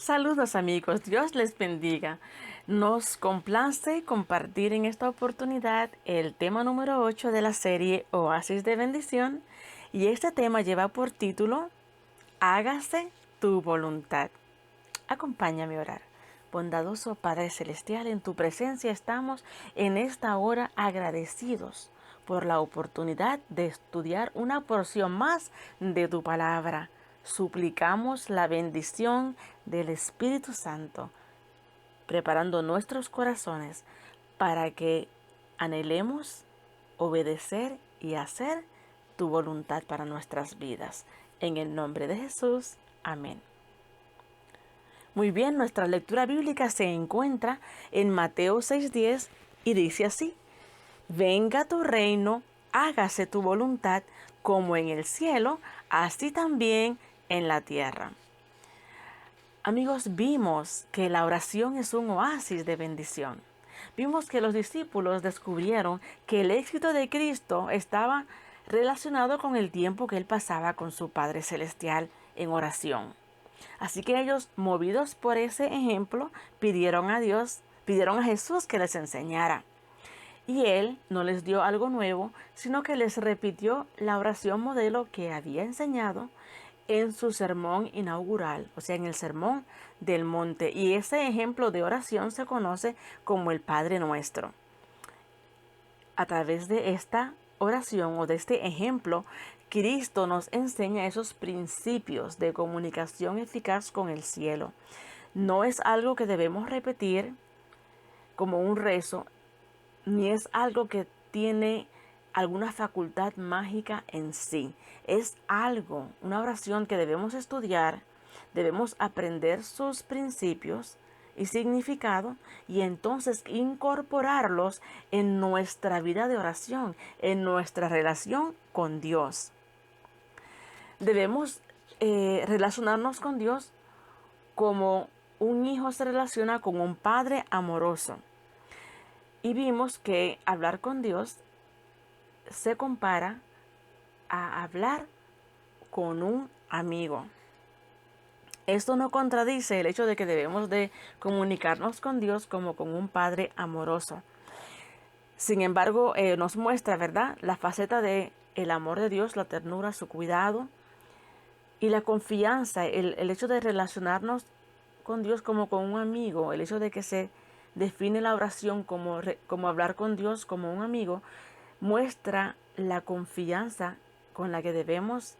Saludos amigos, Dios les bendiga. Nos complace compartir en esta oportunidad el tema número 8 de la serie Oasis de Bendición y este tema lleva por título Hágase tu voluntad. Acompáñame a orar. Bondadoso Padre Celestial, en tu presencia estamos en esta hora agradecidos por la oportunidad de estudiar una porción más de tu palabra. Suplicamos la bendición del Espíritu Santo, preparando nuestros corazones para que anhelemos obedecer y hacer tu voluntad para nuestras vidas. En el nombre de Jesús, amén. Muy bien, nuestra lectura bíblica se encuentra en Mateo 6:10 y dice así: Venga tu reino, hágase tu voluntad, como en el cielo, así también en la tierra. Amigos, vimos que la oración es un oasis de bendición. Vimos que los discípulos descubrieron que el éxito de Cristo estaba relacionado con el tiempo que él pasaba con su Padre Celestial en oración. Así que ellos, movidos por ese ejemplo, pidieron a Jesús que les enseñara. Y él no les dio algo nuevo, sino que les repitió la oración modelo que había enseñado en su sermón inaugural, o sea, en el sermón del monte. Y ese ejemplo de oración se conoce como el Padre Nuestro. A través de esta oración o de este ejemplo, Cristo nos enseña esos principios de comunicación eficaz con el cielo. No es algo que debemos repetir como un rezo, ni es algo que tiene alguna facultad mágica en sí. Es algo, una oración que debemos estudiar, debemos aprender sus principios y significado y entonces incorporarlos en nuestra vida de oración, en nuestra relación con Dios. Debemos relacionarnos con Dios como un hijo se relaciona con un padre amoroso. Y vimos que hablar con Dios se compara a hablar con un amigo. Esto no contradice el hecho de que debemos de comunicarnos con Dios como con un Padre amoroso. Sin embargo, nos muestra, ¿verdad?, la faceta de el amor de Dios, la ternura, su cuidado y la confianza, el hecho de relacionarnos con Dios como con un amigo, el hecho de que se define la oración como hablar con Dios como un amigo, muestra la confianza con la que debemos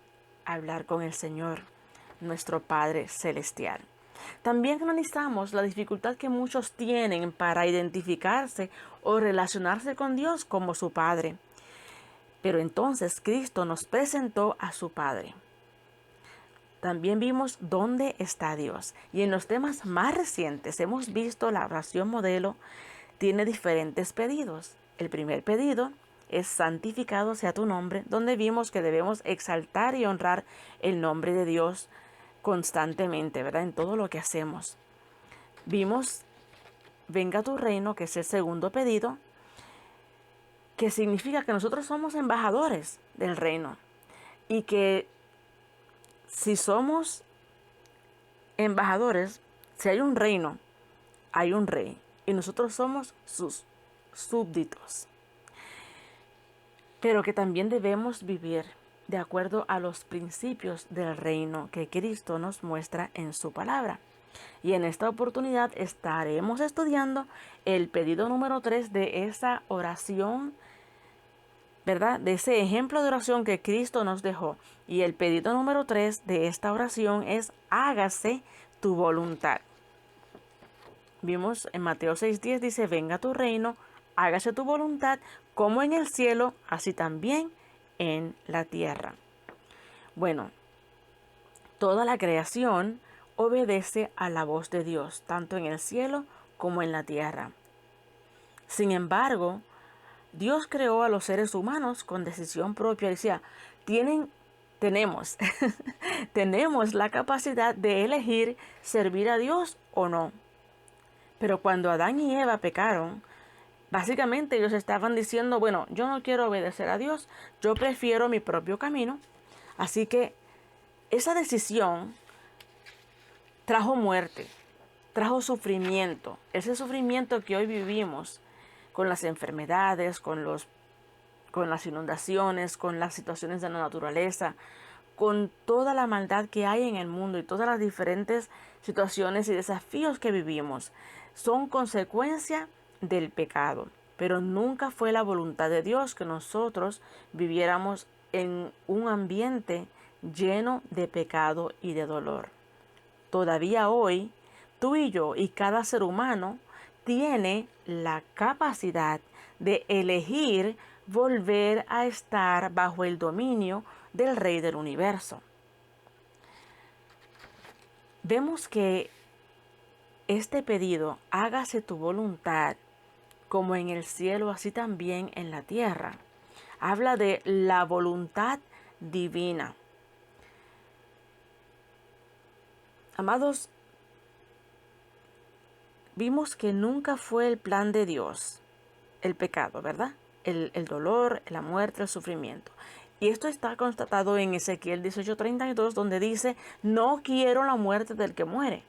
hablar con el Señor, nuestro Padre Celestial. También analizamos la dificultad que muchos tienen para identificarse o relacionarse con Dios como su Padre. Pero entonces Cristo nos presentó a su Padre. También vimos dónde está Dios. Y en los temas más recientes hemos visto la oración modelo tiene diferentes pedidos. El primer pedido es santificado sea tu nombre, donde vimos que debemos exaltar y honrar el nombre de Dios constantemente, ¿verdad? En todo lo que hacemos. Vimos venga tu reino, que es el segundo pedido, que significa que nosotros somos embajadores del reino y que si somos embajadores, si hay un reino, hay un rey y nosotros somos sus súbditos. Pero que también debemos vivir de acuerdo a los principios del reino que Cristo nos muestra en su palabra. Y en esta oportunidad estaremos estudiando el pedido número 3 de esa oración, ¿verdad? De ese ejemplo de oración que Cristo nos dejó. Y el pedido número 3 de esta oración es hágase tu voluntad. Vimos en Mateo 6:10 dice, venga tu reino, hágase tu voluntad, como en el cielo, así también en la tierra. Bueno, toda la creación obedece a la voz de Dios, tanto en el cielo como en la tierra. Sin embargo, Dios creó a los seres humanos con decisión propia. Decía, tenemos, tenemos la capacidad de elegir servir a Dios o no. Pero cuando Adán y Eva pecaron, básicamente ellos estaban diciendo, bueno, yo no quiero obedecer a Dios, yo prefiero mi propio camino. Así que esa decisión trajo muerte, trajo sufrimiento. Ese sufrimiento que hoy vivimos con las enfermedades, con las inundaciones, con las situaciones de la naturaleza, con toda la maldad que hay en el mundo y todas las diferentes situaciones y desafíos que vivimos, son consecuencia del pecado. Pero nunca fue la voluntad de Dios que nosotros viviéramos en un ambiente lleno de pecado y de dolor. Todavía hoy, tú y yo y cada ser humano tiene la capacidad de elegir volver a estar bajo el dominio del Rey del Universo. Vemos que este pedido, hágase tu voluntad, como en el cielo, así también en la tierra, habla de la voluntad divina. Amados, vimos que nunca fue el plan de Dios el pecado, ¿verdad? El dolor, la muerte, el sufrimiento. Y esto está constatado en Ezequiel 18:32, donde dice, no quiero la muerte del que muere,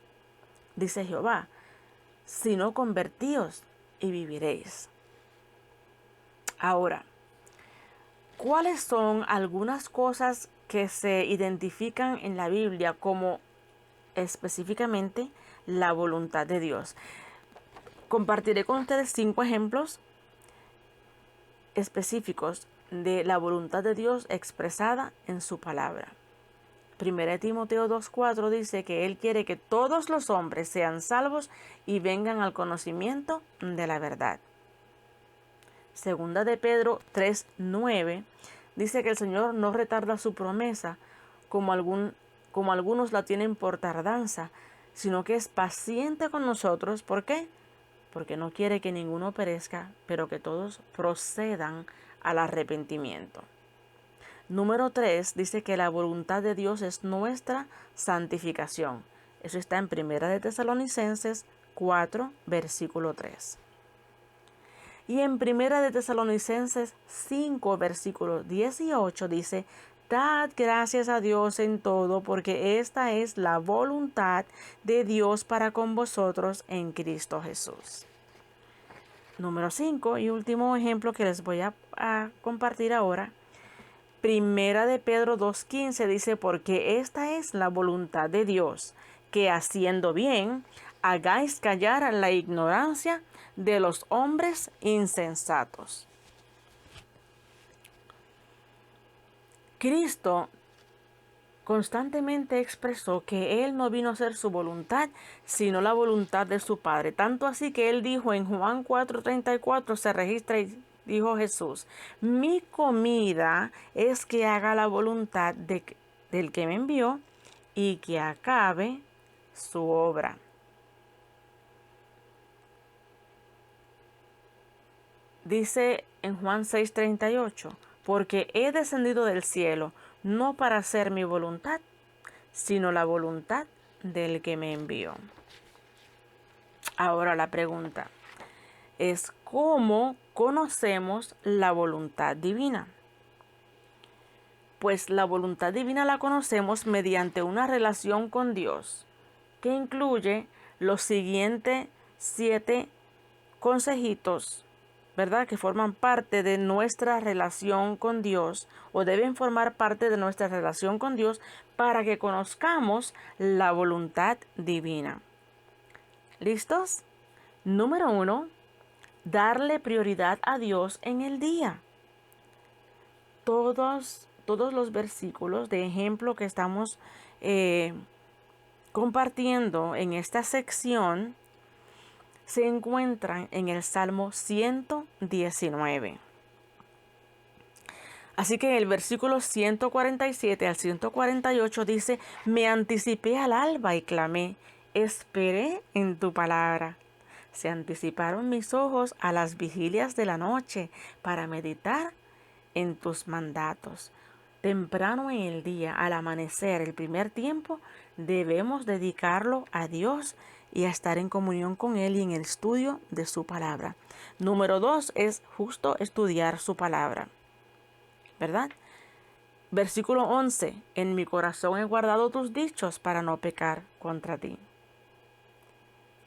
dice Jehová, sino convertíos y viviréis. Ahora, ¿cuáles son algunas cosas que se identifican en la Biblia como específicamente la voluntad de Dios? Compartiré con ustedes 5 ejemplos específicos de la voluntad de Dios expresada en su palabra. 1 Timoteo 2:4 dice que Él quiere que todos los hombres sean salvos y vengan al conocimiento de la verdad. 2 de Pedro 3:9 dice que el Señor no retarda su promesa como algunos la tienen por tardanza, sino que es paciente con nosotros. ¿Por qué? Porque no quiere que ninguno perezca, pero que todos procedan al arrepentimiento. Número 3 dice que la voluntad de Dios es nuestra santificación. Eso está en 1 de Tesalonicenses 4, versículo 3. Y en 1 de Tesalonicenses 5, versículo 18 dice, dad gracias a Dios en todo, porque esta es la voluntad de Dios para con vosotros en Cristo Jesús. Número 5 y último ejemplo que les voy a compartir ahora. 1 de Pedro 2:15 dice, porque esta es la voluntad de Dios, que haciendo bien, hagáis callar a la ignorancia de los hombres insensatos. Cristo constantemente expresó que Él no vino a hacer su voluntad, sino la voluntad de su Padre. Tanto así que Él dijo en Juan 4:34, se registra y dijo Jesús, mi comida es que haga la voluntad del que me envió y que acabe su obra. Dice en Juan 6:38, porque he descendido del cielo, no para hacer mi voluntad, sino la voluntad del que me envió. Ahora la pregunta es, ¿cómo conocemos la voluntad divina? Pues la voluntad divina la conocemos mediante una relación con Dios, que incluye los siguientes 7 consejitos, ¿verdad? Que forman parte de nuestra relación con Dios, o deben formar parte de nuestra relación con Dios para que conozcamos la voluntad divina. ¿Listos? Número 1, darle prioridad a Dios en el día. Todos los versículos de ejemplo que estamos compartiendo en esta sección se encuentran en el Salmo 119. Así que en el versículo 147 al 148 dice, me anticipé al alba y clamé, esperé en tu palabra. Se anticiparon mis ojos a las vigilias de la noche para meditar en tus mandatos. Temprano en el día, al amanecer, el primer tiempo, debemos dedicarlo a Dios y a estar en comunión con Él y en el estudio de su palabra. Número 2 es justo estudiar su palabra, ¿verdad? Versículo 11, en mi corazón he guardado tus dichos para no pecar contra ti.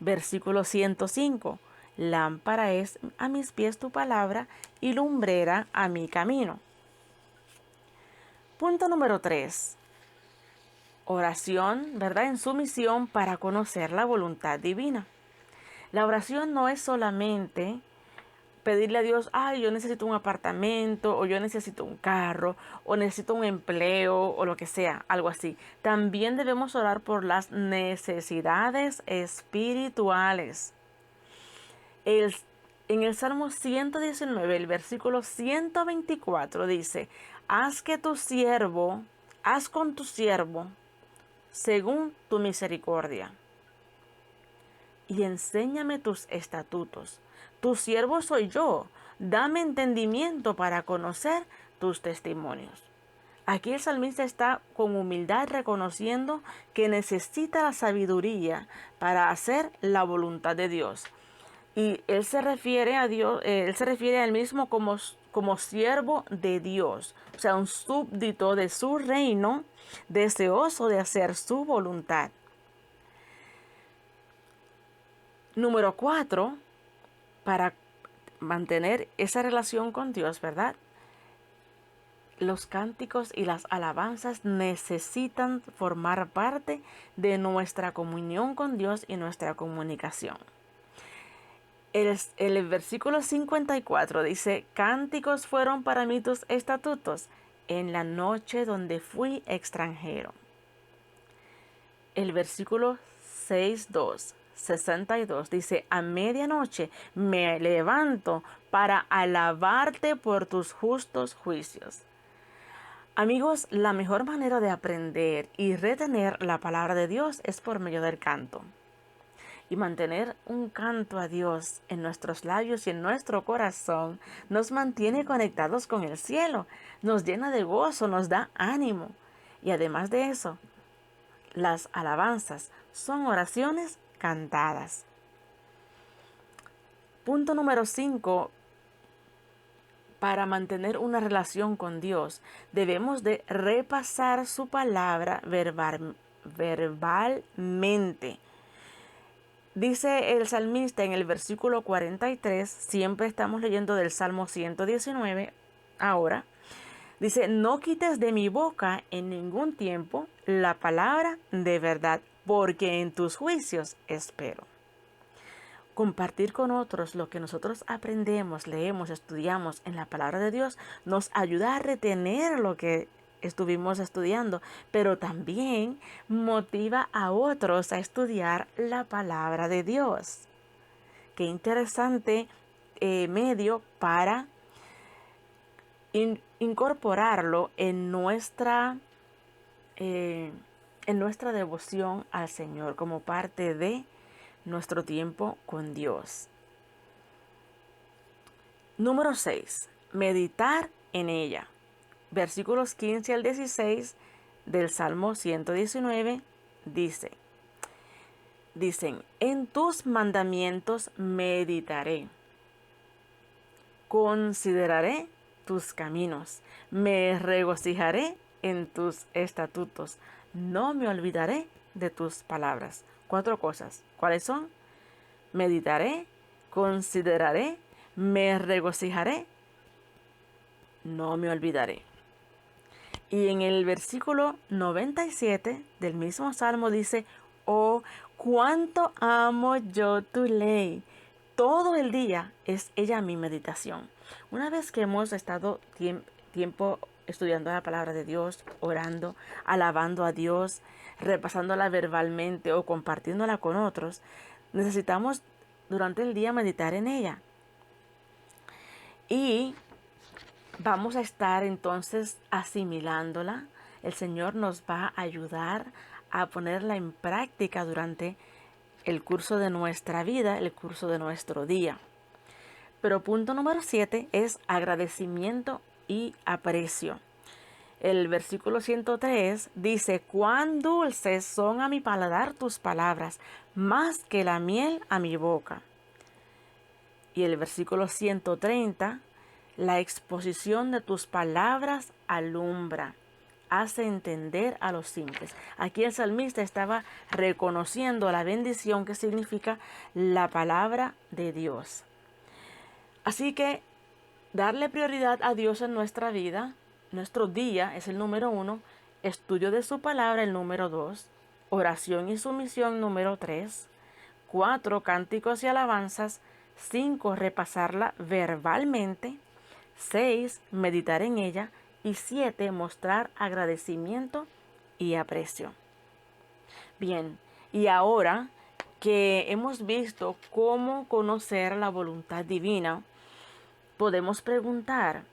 Versículo 105. Lámpara es a mis pies tu palabra y lumbrera a mi camino. Punto número 3. Oración, ¿verdad? En sumisión para conocer la voluntad divina. La oración no es solamente pedirle a Dios, ay, yo necesito un apartamento, o yo necesito un carro, o necesito un empleo, o lo que sea, algo así. También debemos orar por las necesidades espirituales. En el Salmo 119, el versículo 124 dice, haz con tu siervo, según tu misericordia, y enséñame tus estatutos. Tu siervo soy yo, dame entendimiento para conocer tus testimonios. Aquí el salmista está con humildad reconociendo que necesita la sabiduría para hacer la voluntad de Dios. Y él se refiere a Dios, él se refiere a él mismo como siervo de Dios, o sea, un súbdito de su reino, deseoso de hacer su voluntad. Número 4, para mantener esa relación con Dios, ¿verdad? Los cánticos y las alabanzas necesitan formar parte de nuestra comunión con Dios y nuestra comunicación. El versículo 54 dice, cánticos fueron para mí tus estatutos en la noche donde fui extranjero. El versículo 62 dice, a medianoche me levanto para alabarte por tus justos juicios. Amigos, la mejor manera de aprender y retener la palabra de Dios es por medio del canto. Y mantener un canto a Dios en nuestros labios y en nuestro corazón nos mantiene conectados con el cielo, nos llena de gozo, nos da ánimo. Y además de eso, las alabanzas son oraciones cantadas. Punto número 5. Para mantener una relación con Dios, debemos de repasar su palabra verbalmente. Dice el salmista en el versículo 43, siempre estamos leyendo del Salmo 119 ahora, dice, no quites de mi boca en ningún tiempo la palabra de verdad, porque en tus juicios espero. Compartir con otros lo que nosotros aprendemos, leemos, estudiamos en la palabra de Dios nos ayuda a retener lo que estuvimos estudiando, pero también motiva a otros a estudiar la palabra de Dios. Qué interesante medio para incorporarlo en nuestra devoción al Señor como parte de nuestro tiempo con Dios. Número 6. Meditar en ella. Versículos 15 al 16 del Salmo 119 dicen, en tus mandamientos meditaré, consideraré tus caminos, me regocijaré en tus estatutos, no me olvidaré de tus palabras. 4 cosas. ¿Cuáles son? Meditaré, consideraré, me regocijaré, no me olvidaré. Y en el versículo 97 del mismo Salmo dice, oh, cuánto amo yo tu ley. Todo el día es ella mi meditación. Una vez que hemos estado tiempo estudiando la palabra de Dios, orando, alabando a Dios, repasándola verbalmente o compartiéndola con otros, necesitamos durante el día meditar en ella. Y vamos a estar entonces asimilándola. El Señor nos va a ayudar a ponerla en práctica durante el curso de nuestra vida, el curso de nuestro día. Pero punto número 7 es agradecimiento y aprecio. El versículo 103 dice, cuán dulces son a mi paladar tus palabras, más que la miel a mi boca. Y el versículo 130, la exposición de tus palabras alumbra. hace entender a los simples. Aquí el salmista estaba reconociendo la bendición que significa la palabra de Dios. Así que darle prioridad a Dios en nuestra vida, nuestro día es el número 1, estudio de su palabra el número 2, oración y sumisión número 3, 4, cánticos y alabanzas, 5, repasarla verbalmente, 6, meditar en ella y 7, mostrar agradecimiento y aprecio. Bien, y ahora que hemos visto cómo conocer la voluntad divina, podemos preguntar,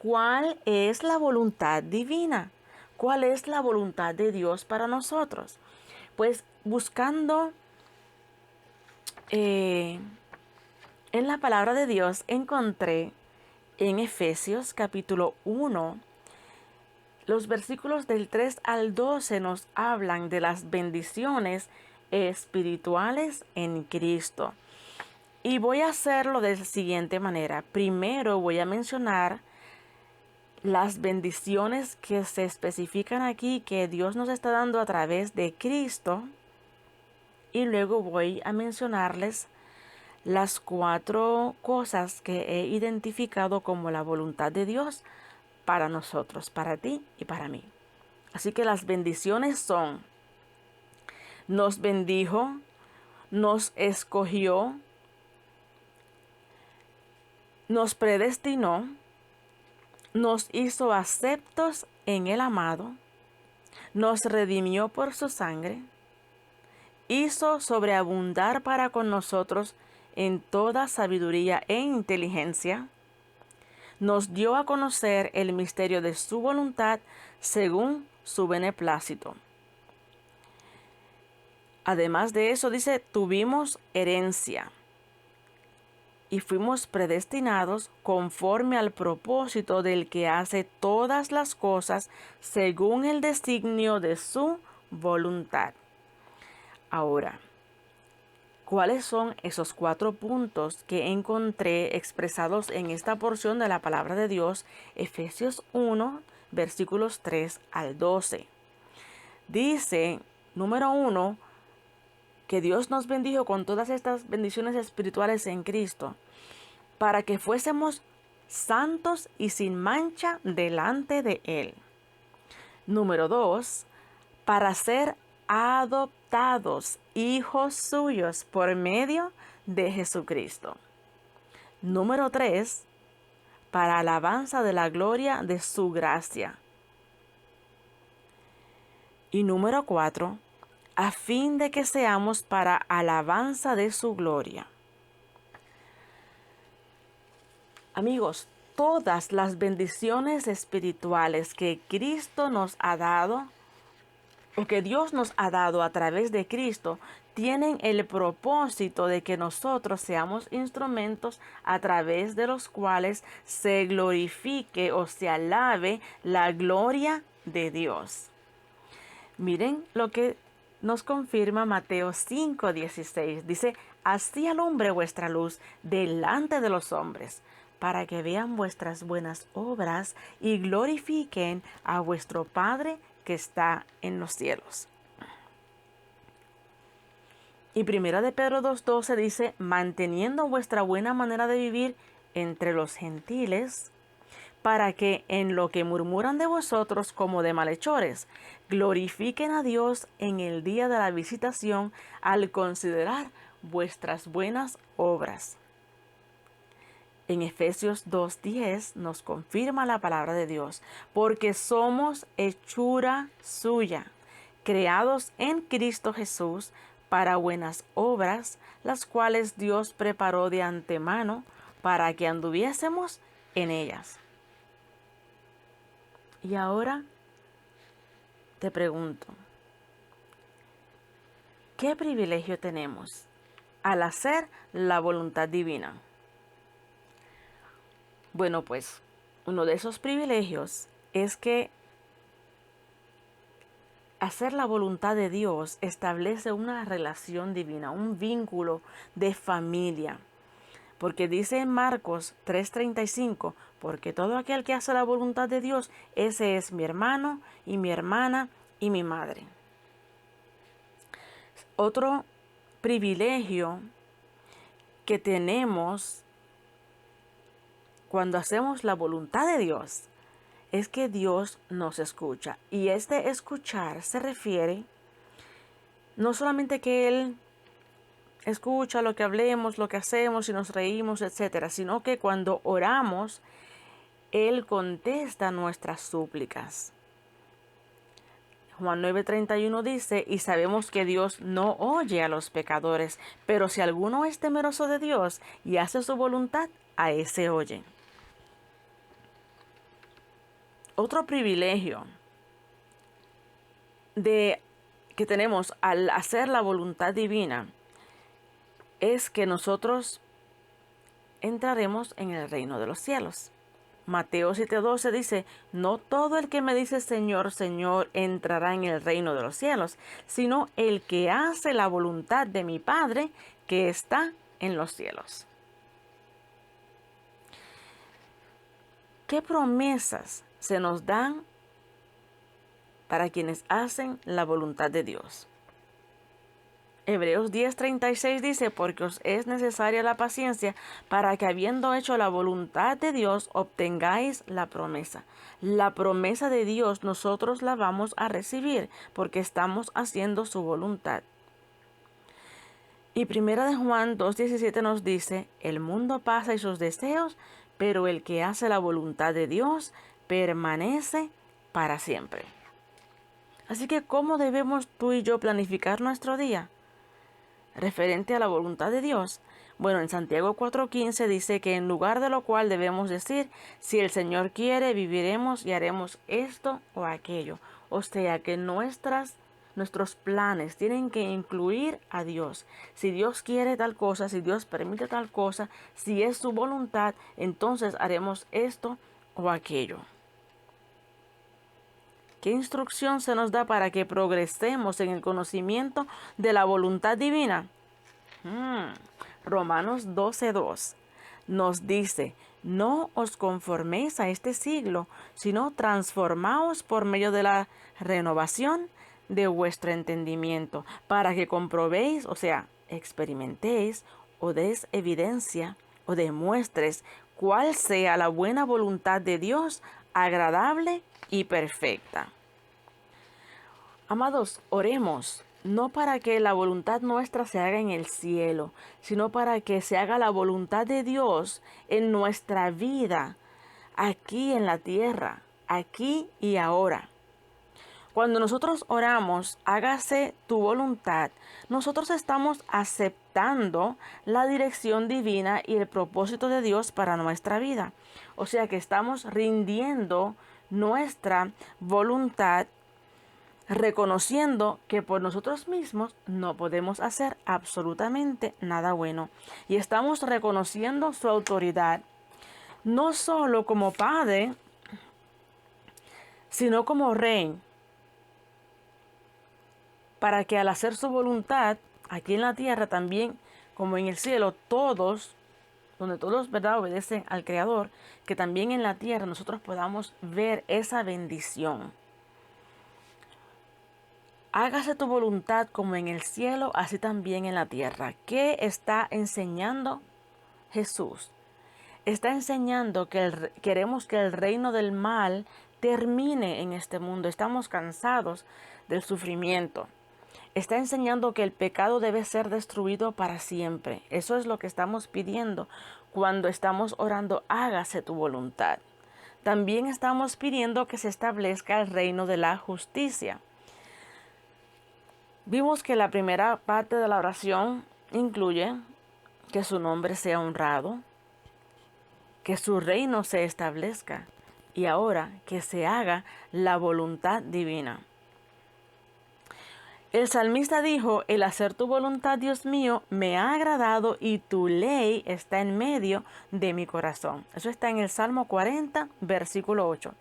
¿cuál es la voluntad divina? ¿Cuál es la voluntad de Dios para nosotros? Pues buscando en la palabra de Dios encontré en Efesios capítulo 1, los versículos del 3 al 12 nos hablan de las bendiciones espirituales en Cristo. Y voy a hacerlo de la siguiente manera. Primero voy a mencionar las bendiciones que se especifican aquí que Dios nos está dando a través de Cristo. Y luego voy a mencionarles las 4 cosas que he identificado como la voluntad de Dios para nosotros, para ti y para mí. Así que las bendiciones son: nos bendijo, nos escogió, nos predestinó, nos hizo aceptos en el amado, nos redimió por su sangre, hizo sobreabundar para con nosotros en toda sabiduría e inteligencia, nos dio a conocer el misterio de su voluntad según su beneplácito. Además de eso, dice, tuvimos herencia y fuimos predestinados conforme al propósito del que hace todas las cosas según el designio de su voluntad. Ahora, ¿cuáles son esos 4 puntos que encontré expresados en esta porción de la palabra de Dios? Efesios 1, versículos 3 al 12. Dice, número 1, que Dios nos bendijo con todas estas bendiciones espirituales en Cristo, para que fuésemos santos y sin mancha delante de Él. Número 2, para ser adoptados hijos suyos por medio de Jesucristo. Número 3, para alabanza de la gloria de su gracia. Y número 4, a fin de que seamos para alabanza de su gloria. Amigos, todas las bendiciones espirituales que Cristo nos ha dado, o que Dios nos ha dado a través de Cristo, tienen el propósito de que nosotros seamos instrumentos a través de los cuales se glorifique o se alabe la gloria de Dios. Miren lo que nos confirma Mateo 5:16. Dice, así alumbre vuestra luz delante de los hombres, para que vean vuestras buenas obras y glorifiquen a vuestro Padre que está en los cielos. Y 1 de Pedro 2:12 dice, manteniendo vuestra buena manera de vivir entre los gentiles, para que en lo que murmuran de vosotros como de malhechores, glorifiquen a Dios en el día de la visitación al considerar vuestras buenas obras. En Efesios 2:10 nos confirma la palabra de Dios, porque somos hechura suya, creados en Cristo Jesús para buenas obras, las cuales Dios preparó de antemano para que anduviésemos en ellas. Y ahora te pregunto, ¿qué privilegio tenemos al hacer la voluntad divina? Bueno, pues uno de esos privilegios es que hacer la voluntad de Dios establece una relación divina, un vínculo de familia. porque dice en Marcos 3:35, porque todo aquel que hace la voluntad de Dios, ese es mi hermano y mi hermana y mi madre. Otro privilegio que tenemos cuando hacemos la voluntad de Dios es que Dios nos escucha. Y este escuchar se refiere no solamente que Él escucha lo que hablemos, lo que hacemos y nos reímos, etcétera, sino que cuando oramos, Él contesta nuestras súplicas. Juan 9:31 dice, y sabemos que Dios no oye a los pecadores, pero si alguno es temeroso de Dios y hace su voluntad, a ese oye. Otro privilegio que tenemos al hacer la voluntad divina es que nosotros entraremos en el reino de los cielos. Mateo 7:12 dice, no todo el que me dice Señor, Señor entrará en el reino de los cielos, sino el que hace la voluntad de mi Padre que está en los cielos. ¿Qué promesas se nos dan para quienes hacen la voluntad de Dios? Hebreos 10:36 dice, porque os es necesaria la paciencia para que habiendo hecho la voluntad de Dios obtengáis la promesa. La promesa de Dios nosotros la vamos a recibir porque estamos haciendo su voluntad. Y 1 de Juan 2:17 nos dice, el mundo pasa y sus deseos, pero el que hace la voluntad de Dios permanece para siempre. Así que, ¿cómo debemos tú y yo planificar nuestro día? Referente a la voluntad de Dios. Bueno, en Santiago 4:15 dice que en lugar de lo cual debemos decir, si el Señor quiere, viviremos y haremos esto o aquello. O sea que nuestros planes tienen que incluir a Dios. Si Dios quiere tal cosa, si Dios permite tal cosa, si es su voluntad, entonces haremos esto o aquello. ¿Qué instrucción se nos da para que progresemos en el conocimiento de la voluntad divina? Romanos 12:2 nos dice, no os conforméis a este siglo, sino transformaos por medio de la renovación de vuestro entendimiento, para que comprobéis, o sea, experimentéis o des evidencia o demuestres cuál sea la buena voluntad de Dios, agradable y perfecta. Amados, oremos, no para que la voluntad nuestra se haga en el cielo, sino para que se haga la voluntad de Dios en nuestra vida, aquí en la tierra, aquí y ahora. Cuando nosotros oramos, hágase tu voluntad, nosotros estamos aceptando la dirección divina y el propósito de Dios para nuestra vida. O sea que estamos rindiendo nuestra voluntad, reconociendo que por nosotros mismos no podemos hacer absolutamente nada bueno. Y estamos reconociendo su autoridad, no solo como Padre, sino como Rey, para que al hacer su voluntad, aquí en la tierra también, como en el cielo, todos, donde todos, ¿verdad?, obedecen al Creador, que también en la tierra nosotros podamos ver esa bendición. Hágase tu voluntad como en el cielo, así también en la tierra. ¿Qué está enseñando Jesús? Está enseñando que queremos que el reino del mal termine en este mundo. Estamos cansados del sufrimiento. Está enseñando que el pecado debe ser destruido para siempre. Eso es lo que estamos pidiendo cuando estamos orando, hágase tu voluntad. También estamos pidiendo que se establezca el reino de la justicia. Vimos que la primera parte de la oración incluye que su nombre sea honrado, que su reino se establezca y ahora que se haga la voluntad divina. El salmista dijo, el hacer tu voluntad, Dios mío, me ha agradado y tu ley está en medio de mi corazón. Eso está en el Salmo 40, versículo 8.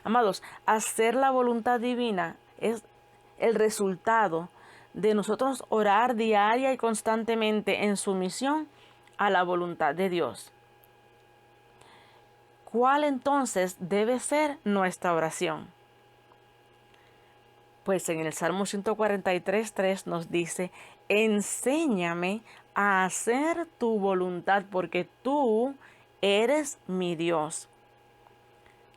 Amados, hacer la voluntad divina es el resultado de nosotros orar diaria y constantemente en sumisión a la voluntad de Dios. ¿Cuál entonces debe ser nuestra oración? Pues en el Salmo 143:3 nos dice: enséñame a hacer tu voluntad, porque tú eres mi Dios.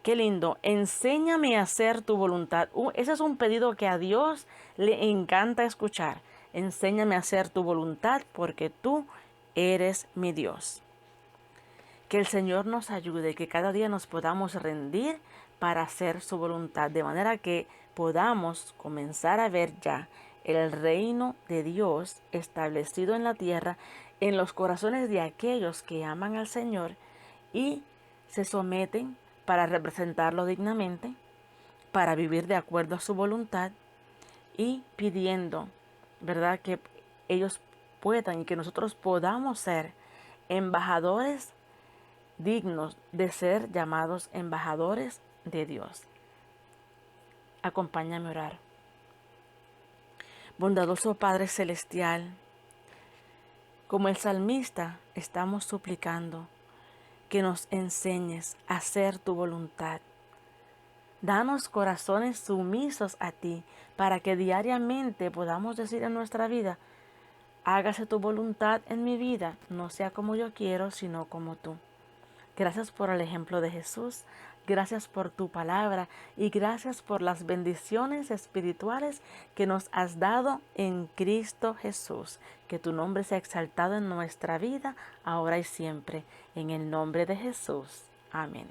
Qué lindo, enséñame a hacer tu voluntad. Ese es un pedido que a Dios le encanta escuchar. Enséñame a hacer tu voluntad, porque tú eres mi Dios. Que el Señor nos ayude, que cada día nos podamos rendir para hacer su voluntad, de manera que podamos comenzar a ver ya el reino de Dios establecido en la tierra, en los corazones de aquellos que aman al Señor y se someten para representarlo dignamente, para vivir de acuerdo a su voluntad y pidiendo, ¿verdad?, que ellos puedan y que nosotros podamos ser embajadores dignos de ser llamados embajadores de Dios. Acompáñame a orar. Bondadoso Padre Celestial, como el salmista, estamos suplicando que nos enseñes a hacer tu voluntad. Danos corazones sumisos a ti, para que diariamente podamos decir en nuestra vida: hágase tu voluntad en mi vida, no sea como yo quiero, sino como tú. Gracias por el ejemplo de Jesús, gracias por tu palabra y gracias por las bendiciones espirituales que nos has dado en Cristo Jesús. Que tu nombre sea exaltado en nuestra vida, ahora y siempre. En el nombre de Jesús. Amén.